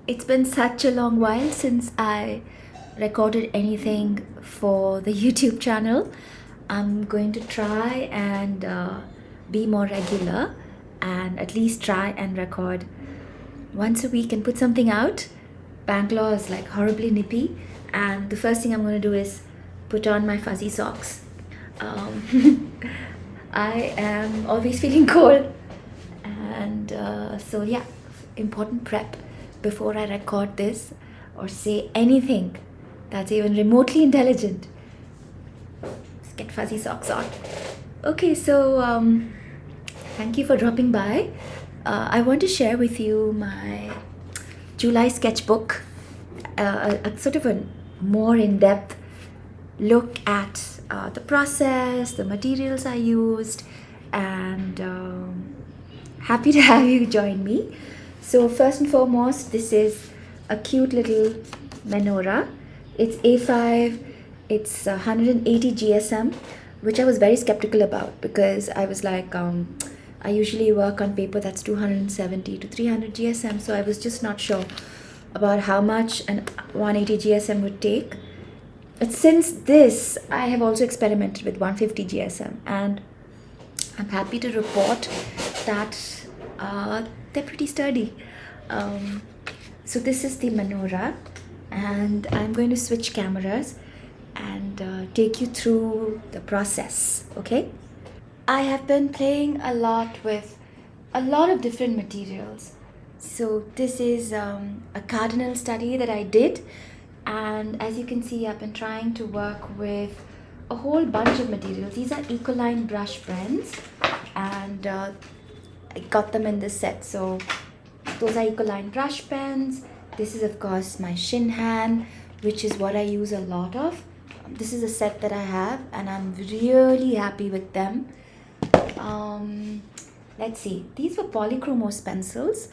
It's been such a long while since I recorded anything for the YouTube channel. I'm going to try and be more regular and at least try and record once a week and put something out. Bangalore is like horribly nippy, and the first thing I'm going to do is put on my fuzzy socks. I am always feeling cold, and so yeah, important prep before I record this or say anything that's even remotely intelligent. Let's get fuzzy socks on. Okay, so thank you for dropping by. I want to share with you my July sketchbook, a sort of a more in-depth look at the process, the materials I used, and happy to have you join me. So first and foremost, this is a cute little Menorah. It's A5, it's 180 GSM, which I was very skeptical about because I was like, I usually work on paper that's 270 to 300 GSM, so I was just not sure about how much an 180 GSM would take. But since this, I have also experimented with 150 GSM, and I'm happy to report that they're pretty sturdy. So this is the Menorah, and I'm going to switch cameras and take you through the process, okay? I have been playing a lot with a lot of different materials. So this is a cardinal study that I did, and as you can see, I've been trying to work with a whole bunch of materials. These are Ecoline brush pens, and I got them in this set. So those are Ecoline brush pens. This is of course my Shinhan, which is what I use a lot of. This is a set that I have, and I'm really happy with them. Let's see, these were polychromos pencils.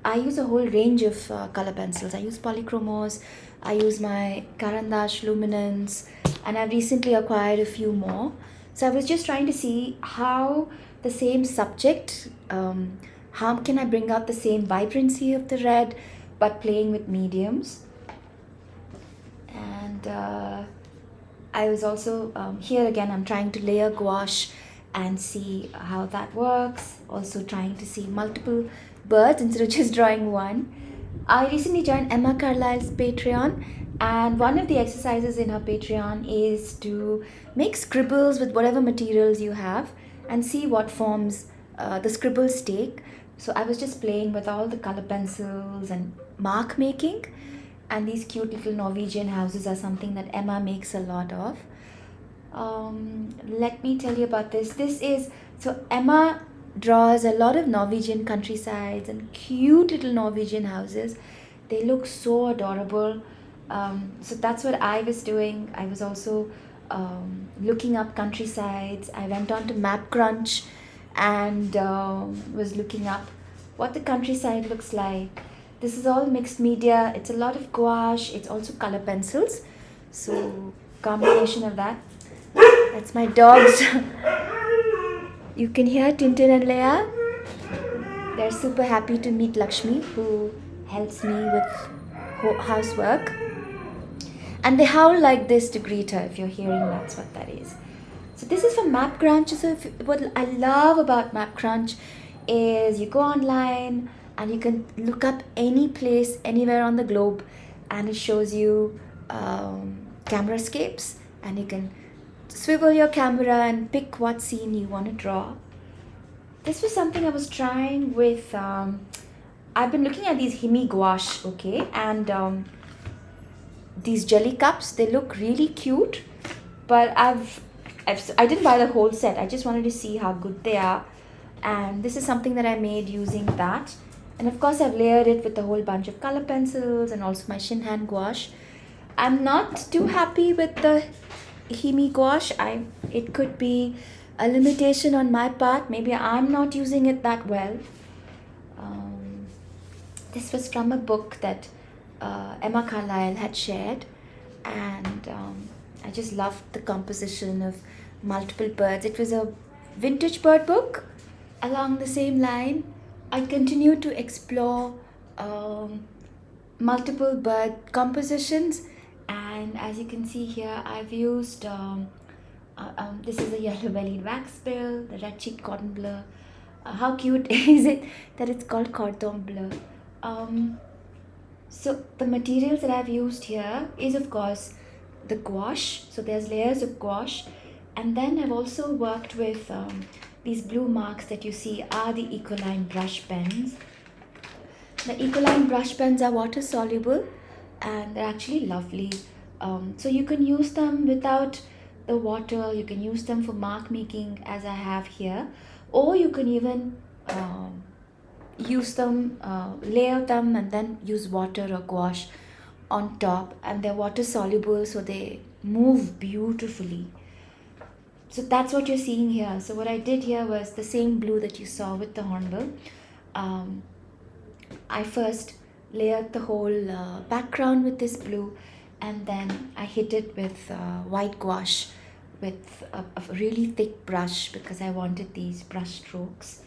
I use a whole range of color pencils. I use polychromos, I use my Caran Luminance, and I've recently acquired a few more. So I was just trying to see how the same subject, how can I bring out the same vibrancy of the red but playing with mediums. And I was also, here again, I'm trying to layer gouache and see how that works. Also trying to see multiple birds instead of just drawing one. I recently joined Emma Carlisle's Patreon, and one of the exercises in her Patreon is to make scribbles with whatever materials you have and see what forms the scribbles take. So I was just playing with all the color pencils and mark making, and these cute little Norwegian houses are something that Emma makes a lot of. Let me tell you about this. So Emma draws a lot of Norwegian countrysides and cute little Norwegian houses. They look so adorable. So that's what I was doing. I was also looking up countrysides. I went on to MapCrunch and was looking up what the countryside looks like. This is all mixed media. It's a lot of gouache. It's also color pencils. So combination of that. That's my dogs. You can hear Tinted and Leia. They're super happy to meet Lakshmi, who helps me with housework. And they howl like this to greet her. If you're hearing, that's what that is. So this is from MapCrunch. So what I love about MapCrunch is you go online and you can look up any place anywhere on the globe, and it shows you camera escapes, and you can swivel your camera and pick what scene you want to draw. This was something I was trying with, I've been looking at these Himi gouache, okay, and these jelly cups, they look really cute, but I didn't buy the whole set. I just wanted to see how good they are, and this is something that I made using that. And of course I've layered it with a whole bunch of color pencils and also my Shinhan gouache. I'm not too happy with the Himi gouache. It could be a limitation on my part. Maybe I'm not using it that well. This was from a book that Emma Carlisle had shared, and I just loved the composition of multiple birds. It was a vintage bird book. Along the same line, I continue to explore multiple bird compositions, and as you can see here, I've used this is a yellow-bellied waxbill, the red-cheeked cotton blur. How cute is it that it's called cordon bleu? So the materials that I've used here is of course the gouache. So there's layers of gouache, and then I've also worked with these blue marks that you see are the Ecoline brush pens. The Ecoline brush pens are water soluble and they're actually lovely. So you can use them without the water, you can use them for mark making as I have here, or you can even use them, layer them and then use water or gouache on top, and they're water soluble so they move beautifully. So that's what you're seeing here. So what I did here was the same blue that you saw with the hornbill. I first layered the whole background with this blue, and then I hit it with white gouache with a really thick brush because I wanted these brush strokes.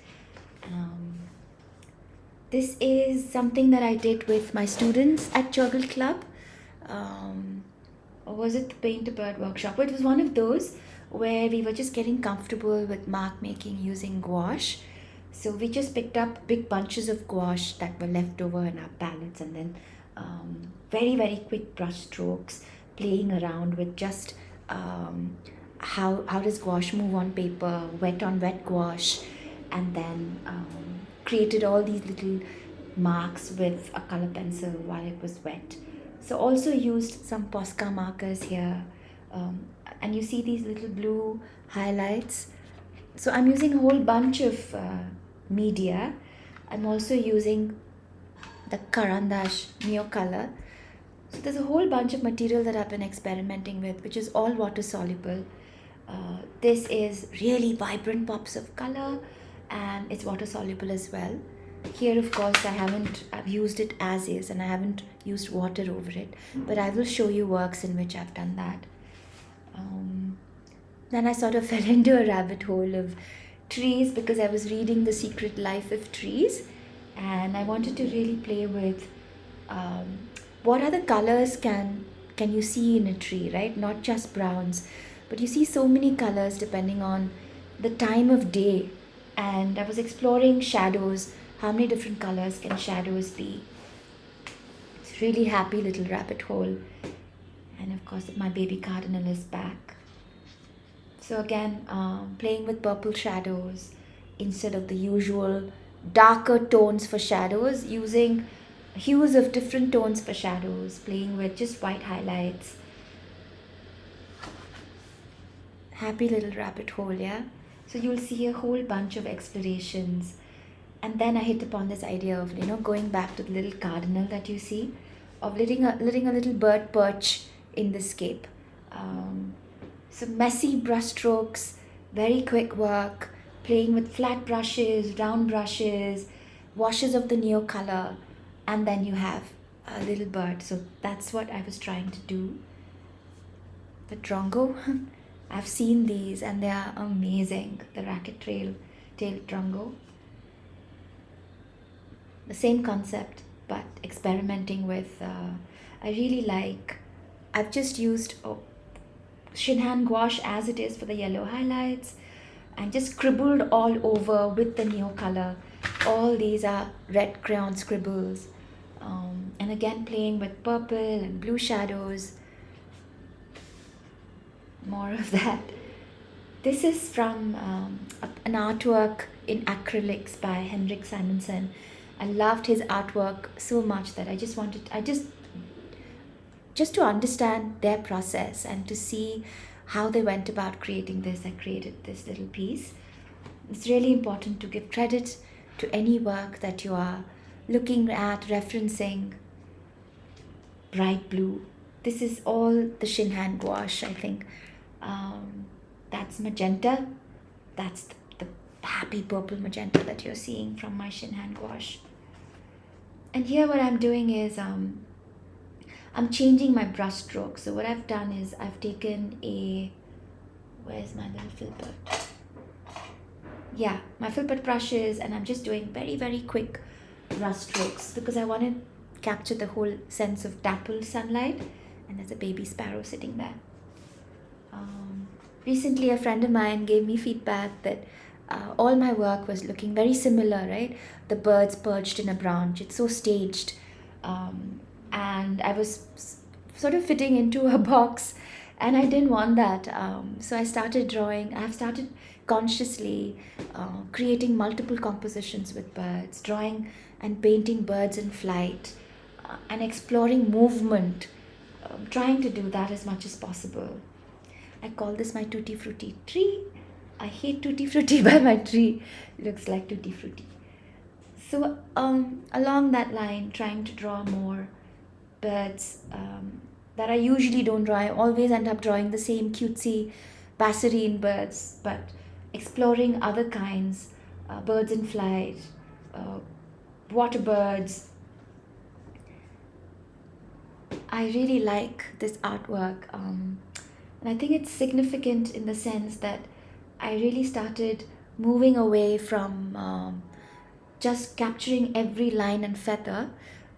This is something that I did with my students at Juggle Club. Or was it the Paint a Bird workshop? It was one of those where we were just getting comfortable with mark making using gouache. So we just picked up big bunches of gouache that were left over in our palettes, and then very, very quick brush strokes, playing around with just how does gouache move on paper, wet on wet gouache, and then created all these little marks with a color pencil while it was wet. So also used some Posca markers here, and you see these little blue highlights. So I'm using a whole bunch of media. I'm also using the Caran Neocolor. So there's a whole bunch of material that I've been experimenting with, which is all water soluble. This is really vibrant pops of color, and it's water soluble as well. Here of course I've used it as is, and I haven't used water over it, but I will show you works in which I've done that. Then I sort of fell into a rabbit hole of trees because I was reading The Secret Life of Trees, and I wanted to really play with what other colors can you see in a tree, right? Not just browns, but you see so many colors depending on the time of day. And I was exploring shadows. How many different colors can shadows be? It's a really happy little rabbit hole. And of course my baby cardinal is back. So again, playing with purple shadows instead of the usual darker tones for shadows, using hues of different tones for shadows, playing with just white highlights. Happy little rabbit hole, yeah? So you'll see a whole bunch of explorations. And then I hit upon this idea of, going back to the little cardinal that you see, of letting a little bird perch in the scape. So messy brush strokes, very quick work, playing with flat brushes, round brushes, washes of the Neocolor, and then you have a little bird. So that's what I was trying to do. The drongo, I've seen these and they are amazing. The racket-tailed drongo. The same concept, but experimenting with, I really like, I've just used Shinhan Gouache as it is for the yellow highlights, and just scribbled all over with the Neocolor. All these are red crayon scribbles, and again playing with purple and blue shadows. More of that. This is from an artwork in acrylics by Henrik Simonsen. I loved his artwork so much that I just to understand their process and to see how they went about creating this. I created this little piece. It's really important to give credit to any work that you are looking at, referencing. Bright blue. This is all the Shinhan Gouache, I think. That's magenta. That's the happy purple magenta that you're seeing from my Shinhan Gouache. And here what I'm doing is I'm changing my brush stroke. So what I've done is I've taken where's my little filbert? Yeah, my filbert brushes, and I'm just doing very, very quick brush strokes because I wanted capture the whole sense of dappled sunlight. And there's a baby sparrow sitting there. Recently, a friend of mine gave me feedback that all my work was looking very similar, right? The birds perched in a branch. It's so staged. And I was sort of fitting into a box, and I didn't want that. So I started drawing. I've started consciously creating multiple compositions with birds, drawing and painting birds in flight, and exploring movement, trying to do that as much as possible. I call this my Tutti Frutti tree. I hate Tutti Frutti, but my tree looks like Tutti Frutti. So along that line, trying to draw more birds that I usually don't draw. I always end up drawing the same cutesy passerine birds, but exploring other kinds, birds in flight, water birds. I really like this artwork, and I think it's significant in the sense that I really started moving away from just capturing every line and feather,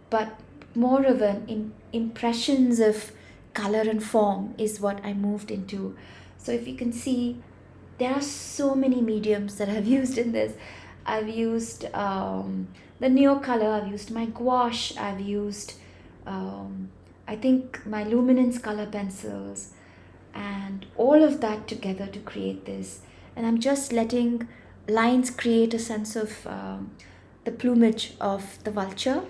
but more of an impressions of color and form is what I moved into. So if you can see, there are so many mediums that I've used in this. I've used the Neocolor, I've used my gouache, I've used I think my Luminance color pencils, and all of that together to create this. And I'm just letting lines create a sense of the plumage of the vulture.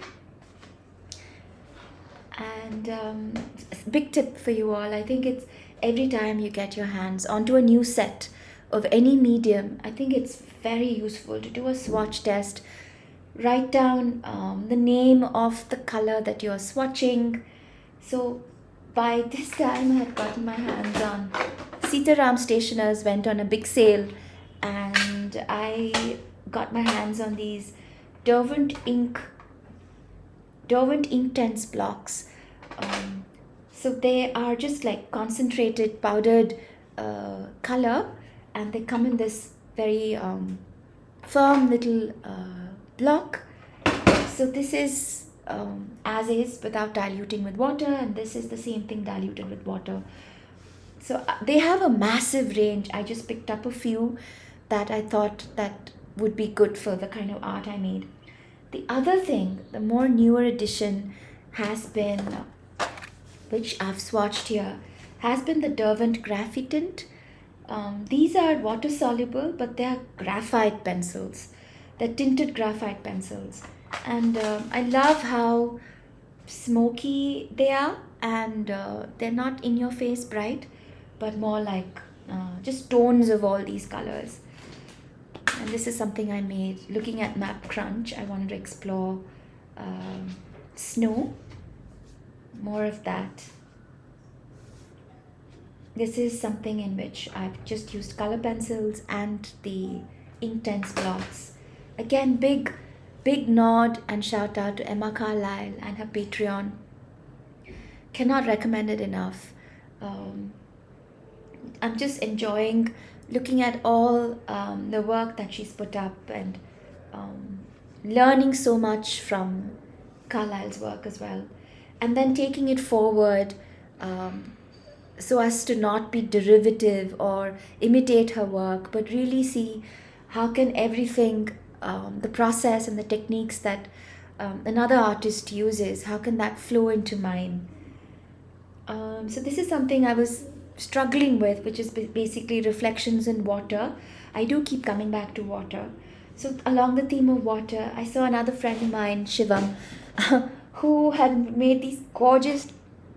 And big tip for you all, I think it's every time you get your hands onto a new set of any medium, I think it's very useful to do a swatch test. Write down the name of the color that you're swatching. So by this time I had gotten my hands on Sitaram Stationers, went on a big sale, and I got my hands on these Derwent Inktense blocks. So they are just like concentrated powdered color, and they come in this very firm little block. So this is as is without diluting with water, and this is the same thing diluted with water. So they have a massive range. I just picked up a few that I thought that would be good for the kind of art I made. The other thing, the more newer edition, has been, which I've swatched here, has been the Derwent Graphite. These are water soluble, but they are graphite pencils. They're tinted graphite pencils. And I love how smoky they are, and they're not in your face bright, but more like just tones of all these colors. And this is something I made looking at Map Crunch. I wanted to explore snow, more of that. This is something in which I've just used color pencils and the Inktense blocks. Again, big nod and shout out to Emma Carlisle and her Patreon. Cannot recommend it enough. I'm just enjoying looking at all the work that she's put up, and learning so much from Carlisle's work as well, and then taking it forward so as to not be derivative or imitate her work, but really see how can everything, the process and the techniques that another artist uses, how can that flow into mine. So this is something I was struggling with, which is basically reflections in water. I do keep coming back to water. So along the theme of water, I saw another friend of mine, Shivam, who had made these gorgeous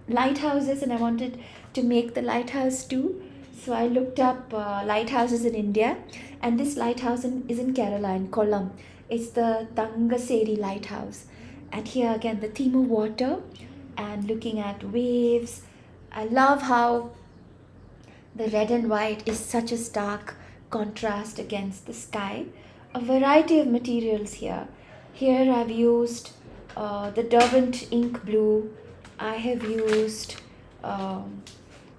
lighthouses, and I wanted to make the lighthouse too. So I looked up lighthouses in India, and this lighthouse is in Kerala, in Kollam. It's the Tangaseri lighthouse. And here again, the theme of water and looking at waves. I love how the red and white is such a stark contrast against the sky. A variety of materials here. Here I've used the Derwent ink blue. I have used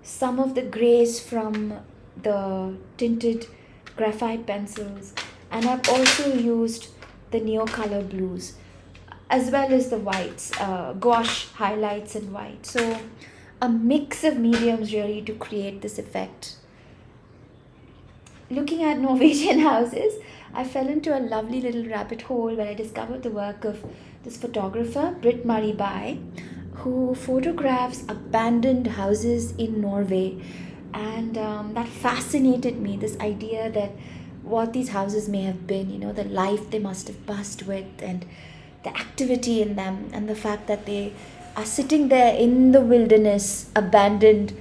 some of the grays from the tinted graphite pencils, and I've also used the Neocolor blues. as well as the whites, gouache highlights and white. So a mix of mediums really to create this effect. Looking at Norwegian houses, I fell into a lovely little rabbit hole where I discovered the work of this photographer, Britt Marie Bye, who photographs abandoned houses in Norway. And that fascinated me, this idea that what these houses may have been, the life they must have buzzed with, and the activity in them, and the fact that they are sitting there in the wilderness, abandoned,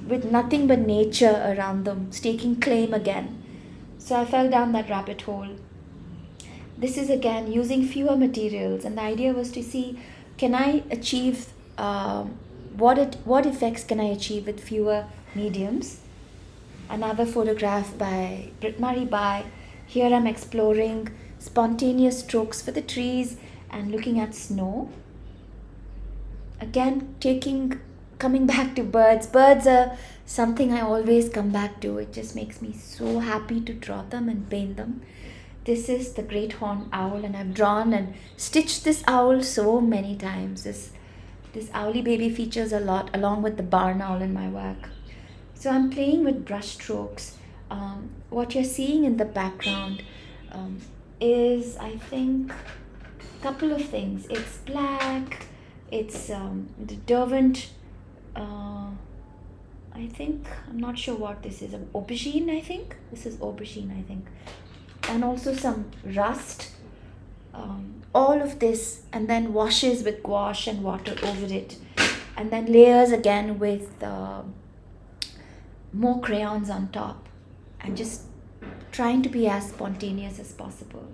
with nothing but nature around them, staking claim again. So I fell down that rabbit hole. This is again using fewer materials, and the idea was to see, can I achieve what effects can I achieve with fewer mediums. Another photograph by Britt Marie Bye. Here I'm exploring spontaneous strokes for the trees and looking at snow. Again, coming back to birds. Birds are something I always come back to. It just makes me so happy to draw them and paint them. This is the great horned owl, and I've drawn and stitched this owl so many times. This owly baby features a lot along with the barn owl in my work. So I'm playing with brush strokes. What you're seeing in the background is, I think, a couple of things. It's black, it's the Derwent, I think, I'm not sure what this is, aubergine, I think. This is aubergine, I think. And also some rust. All of this, and then washes with gouache and water over it. And then layers again with more crayons on top, and just trying to be as spontaneous as possible.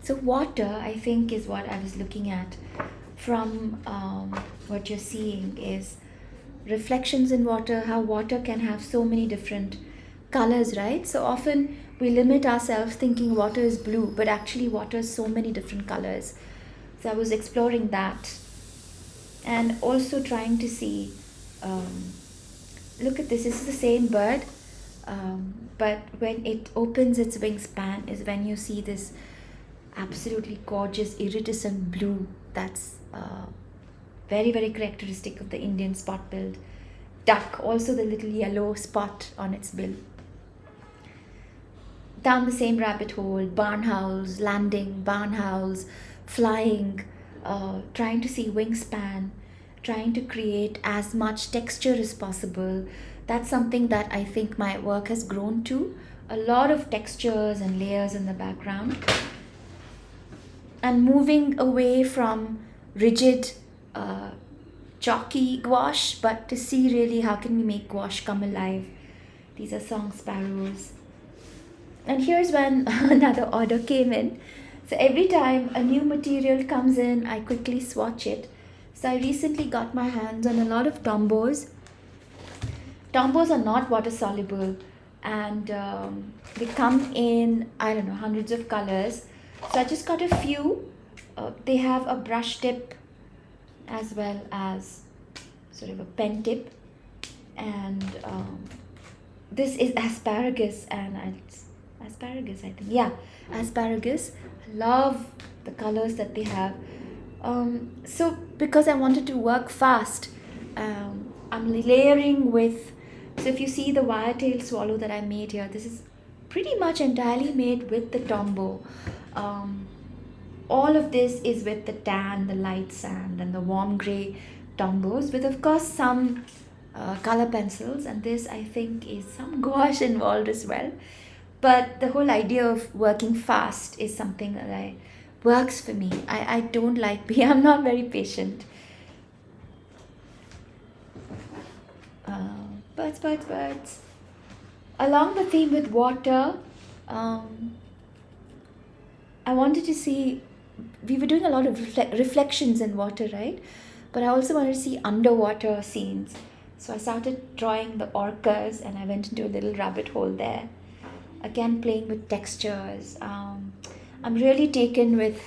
So water, I think, is what I was looking at. From what you're seeing is reflections in water, how water can have so many different colors, right? So often we limit ourselves thinking water is blue, but actually water is so many different colors. So I was exploring that, and also trying to see, look at this is the same bird, but when it opens its wingspan is when you see this absolutely gorgeous iridescent blue that's very, very characteristic of the Indian spot-billed duck. Also the little yellow spot on its bill. Down the same rabbit hole, barn owls landing, barn owls flying, trying to see wingspan, trying to create as much texture as possible. That's something that I think my work has grown to. A lot of textures and layers in the background. And moving away from rigid, chalky gouache, but to see really how can we make gouache come alive. These are song sparrows. And here's when another order came in. So every time a new material comes in, I quickly swatch it. So I recently got my hands on a lot of Tombows. Tombows are not water soluble, and they come in, I don't know, hundreds of colors. So I just got a few. They have a brush tip as well as sort of a pen tip. And this is asparagus, and asparagus, I think. Yeah, asparagus. I love the colors that they have. So because I wanted to work fast, I'm layering with, so if you see the wire-tailed swallow that I made here, this is pretty much entirely made with the Tombow. All of this is with the tan, the light sand, and the warm grey Tombows, with of course some color pencils, and this I think is some gouache involved as well. But the whole idea of working fast is something that works for me. I don't like I'm not very patient. Birds. Along the theme with water, I wanted to see, we were doing a lot of reflections in water, right? But I also wanted to see underwater scenes. So I started drawing the orcas, and I went into a little rabbit hole there. Again, playing with textures. I'm really taken with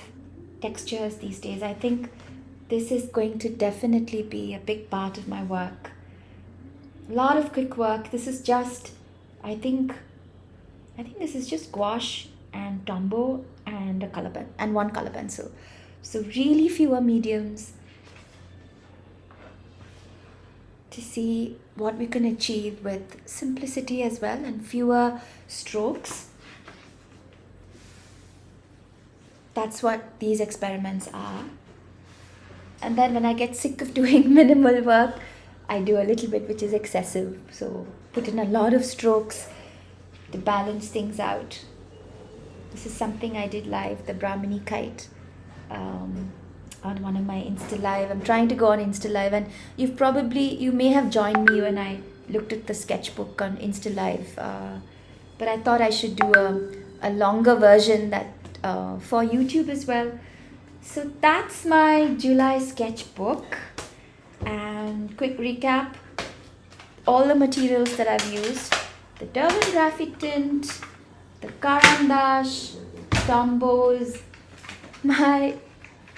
textures these days. I think this is going to definitely be a big part of my work. A lot of quick work. This is just, I think this is just gouache and Tombow and a color pen and one color pencil. So really fewer mediums to see what we can achieve with simplicity as well and fewer strokes. That's what these experiments are. And then when I get sick of doing minimal work, I do a little bit which is excessive. So put in a lot of strokes to balance things out. This is something I did live, the Brahmini kite, on one of my Insta Live. I'm trying to go on Insta Live, and you may have joined me when I looked at the sketchbook on Insta Live. But I thought I should do a longer version that for YouTube as well. So that's my July sketchbook. And quick recap, all the materials that I've used: the Derwent Graphite Tint, the Caran, Tombows, my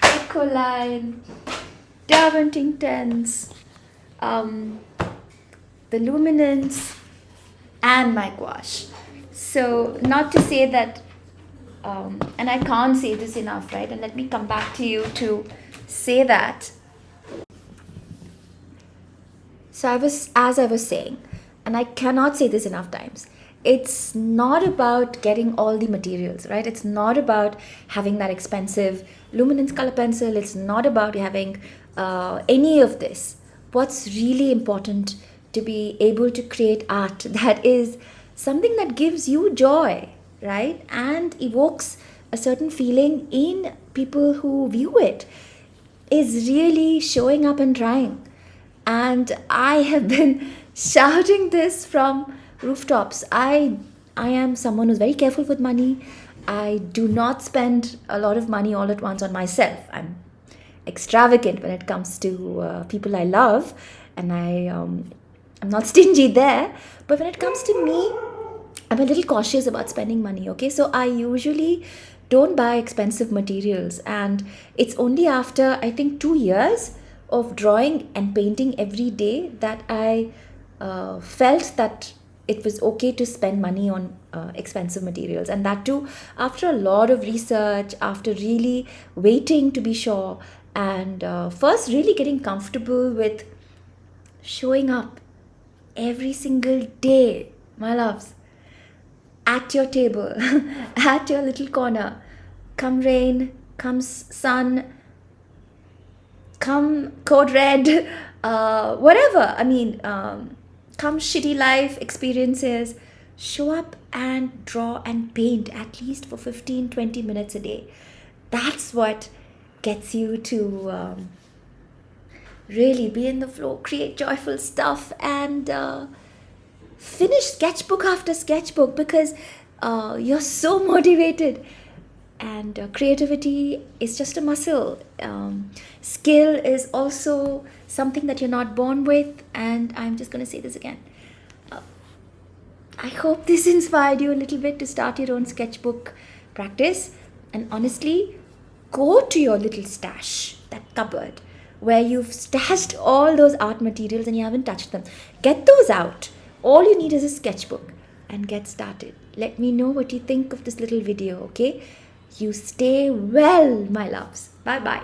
Ecoline, Derwent Inktense, the Luminance, and my gouache. So not to say that, and I can't say this enough, right? And let me come back to you to say that. So as I was saying, and I cannot say this enough times, it's not about getting all the materials, right? It's not about having that expensive Luminance color pencil. It's not about having any of this. What's really important to be able to create art that is something that gives you joy, right? And evokes a certain feeling in people who view it, is really showing up and trying. And I have been shouting this from rooftops. I am someone who's very careful with money. I do not spend a lot of money all at once on myself. I'm extravagant when it comes to people I love, and I'm not stingy there. But when it comes to me, I'm a little cautious about spending money, okay? So I usually don't buy expensive materials, and it's only after, I think, 2 years of drawing and painting every day that I felt that it was okay to spend money on expensive materials. And that too after a lot of research, after really waiting to be sure, and first really getting comfortable with showing up every single day, my loves, at your table, at your little corner. Come rain, come sun, come code red, whatever. I mean, come shitty life experiences. Show up and draw and paint at least for 15-20 minutes a day. That's what gets you to really be in the flow, create joyful stuff, and finish sketchbook after sketchbook, because you're so motivated. And creativity is just a muscle. Skill is also something that you're not born with. And I'm just going to say this again. I hope this inspired you a little bit to start your own sketchbook practice. And honestly, go to your little stash, that cupboard, where you've stashed all those art materials and you haven't touched them. Get those out. All you need is a sketchbook, and get started. Let me know what you think of this little video, okay? You stay well, my loves. Bye-bye.